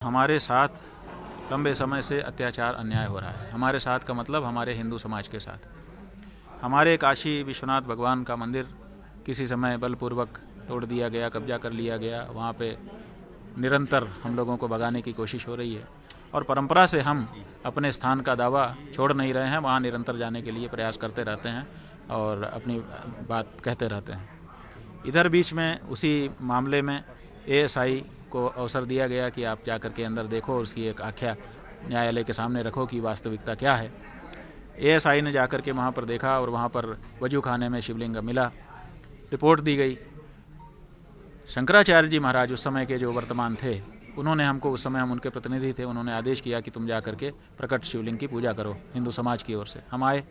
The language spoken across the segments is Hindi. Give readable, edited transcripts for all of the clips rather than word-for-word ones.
हमारे साथ लंबे समय से अत्याचार अन्याय हो रहा है। हमारे साथ का मतलब हमारे हिंदू समाज के साथ। हमारे काशी विश्वनाथ भगवान का मंदिर किसी समय बलपूर्वक तोड़ दिया गया, कब्जा कर लिया गया। वहाँ पे निरंतर हम लोगों को भगाने की कोशिश हो रही है और परंपरा से हम अपने स्थान का दावा छोड़ नहीं रहे हैं। वहाँ निरंतर जाने के लिए प्रयास करते रहते हैं और अपनी बात कहते रहते हैं। इधर बीच में उसी मामले में एएसआई को अवसर दिया गया कि आप जाकर के अंदर देखो और उसकी एक आख्या न्यायालय के सामने रखो कि वास्तविकता क्या है। एएसआई ने जाकर के वहाँ पर देखा और वहाँ पर वजू खाने में शिवलिंग मिला। रिपोर्ट दी गई। शंकराचार्य जी महाराज उस समय के जो वर्तमान थे, उन्होंने हमको, उस समय हम उनके प्रतिनिधि थे, उन्होंने आदेश किया कि तुम जा करके प्रकट शिवलिंग की पूजा करो हिंदू समाज की ओर से। हम आए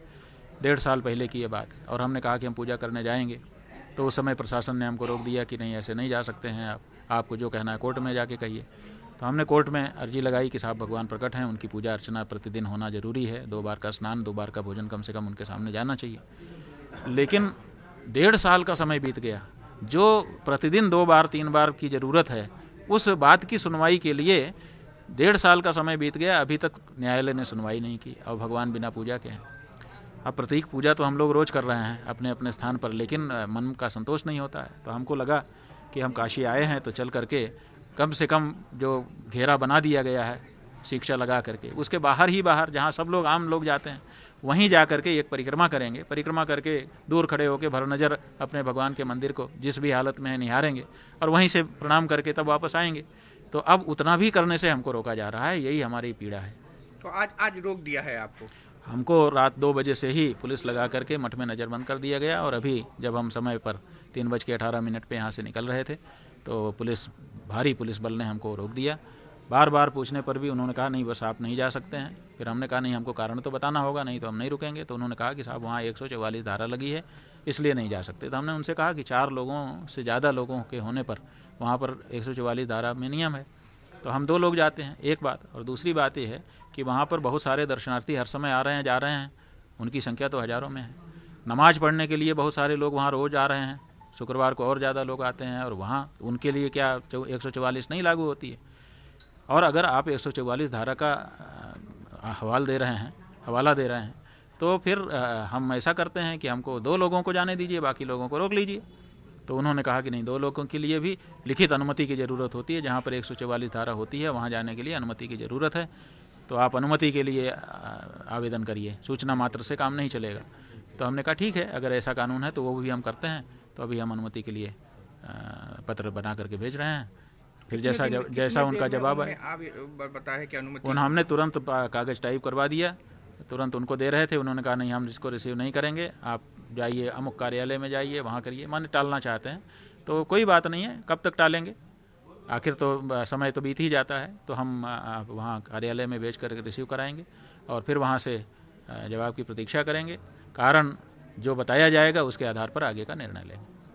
1.5 साल पहले की ये बात, और हमने कहा कि हम पूजा करने जाएंगे। तो उस समय प्रशासन ने हमको रोक दिया कि नहीं, ऐसे नहीं जा सकते हैं आपको जो कहना है कोर्ट में जाके कहिए। तो हमने कोर्ट में अर्जी लगाई कि साहब भगवान प्रकट हैं, उनकी पूजा अर्चना प्रतिदिन होना जरूरी है, 2 बार का स्नान, 2 बार का भोजन कम से कम उनके सामने जाना चाहिए। लेकिन 1.5 साल का समय बीत गया। जो प्रतिदिन 2 बार 3 बार की ज़रूरत है, उस बात की सुनवाई के लिए 1.5 साल का समय बीत गया। अभी तक न्यायालय ने सुनवाई नहीं की और भगवान बिना पूजा के हैं। अब प्रतीक पूजा तो हम लोग रोज़ कर रहे हैं अपने अपने स्थान पर, लेकिन मन का संतोष नहीं होता है। तो हमको लगा कि हम काशी आए हैं तो चल करके कम से कम जो घेरा बना दिया गया है शिक्षा लगा करके, उसके बाहर ही बाहर, जहाँ सब लोग आम लोग जाते हैं, वहीं जा करके एक परिक्रमा करेंगे। परिक्रमा करके दूर खड़े होकर भर नज़र अपने भगवान के मंदिर को जिस भी हालत में है निहारेंगे और वहीं से प्रणाम करके तब वापस आएंगे। तो अब उतना भी करने से हमको रोका जा रहा है, यही हमारी पीड़ा है। तो आज रोक दिया है आपको? हमको रात 2 बजे से ही पुलिस लगा करके मठ में नज़रबंद कर दिया गया, और अभी जब हम समय पर 3:18 पे यहाँ से निकल रहे थे तो भारी पुलिस बल ने हमको रोक दिया। बार बार पूछने पर भी उन्होंने कहा नहीं, बस आप नहीं जा सकते हैं। फिर हमने कहा नहीं, हमको कारण तो बताना होगा, नहीं तो हम नहीं रुकेंगे। तो उन्होंने कहा कि साहब वहाँ 144 धारा लगी है, इसलिए नहीं जा सकते। तो हमने उनसे कहा कि 4 लोगों से ज़्यादा लोगों के होने पर वहाँ पर 144 धारा में नियम है, तो हम 2 लोग जाते हैं, एक बात। और दूसरी बात ये है कि वहाँ पर बहुत सारे दर्शनार्थी हर समय आ रहे हैं, जा रहे हैं, उनकी संख्या तो हज़ारों में है। नमाज पढ़ने के लिए बहुत सारे लोग वहाँ रोज़ आ रहे हैं, शुक्रवार को और ज़्यादा लोग आते हैं, और वहाँ उनके लिए क्या 144 नहीं लागू होती है? और अगर आप 144 धारा का हवाला दे रहे हैं तो फिर हम ऐसा करते हैं कि हमको 2 लोगों को जाने दीजिए, बाकी लोगों को रोक लीजिए। तो उन्होंने कहा कि नहीं, 2 लोगों के लिए भी लिखित अनुमति की ज़रूरत होती है। जहाँ पर 144 धारा होती है वहाँ जाने के लिए अनुमति की ज़रूरत है, तो आप अनुमति के लिए आवेदन करिए, सूचना मात्र से काम नहीं चलेगा। तो हमने कहा ठीक है, अगर ऐसा कानून है तो वो भी हम करते हैं। तो अभी हम अनुमति के लिए पत्र बना करके भेज रहे हैं। फिर जैसा उनका जवाब है, बताया कि अनुमति हमने तुरंत कागज़ टाइप करवा दिया, तुरंत उनको दे रहे थे। उन्होंने कहा नहीं, हम इसको रिसीव नहीं करेंगे, आप जाइए अमुक कार्यालय में जाइए, वहाँ करिए। माने टालना चाहते हैं। तो कोई बात नहीं है, कब तक टालेंगे, आखिर तो समय तो बीत ही जाता है। तो हम वहाँ कार्यालय में भेज कर रिसीव कराएंगे और फिर वहाँ से जवाब की प्रतीक्षा करेंगे। कारण जो बताया जाएगा उसके आधार पर आगे का निर्णय लेंगे।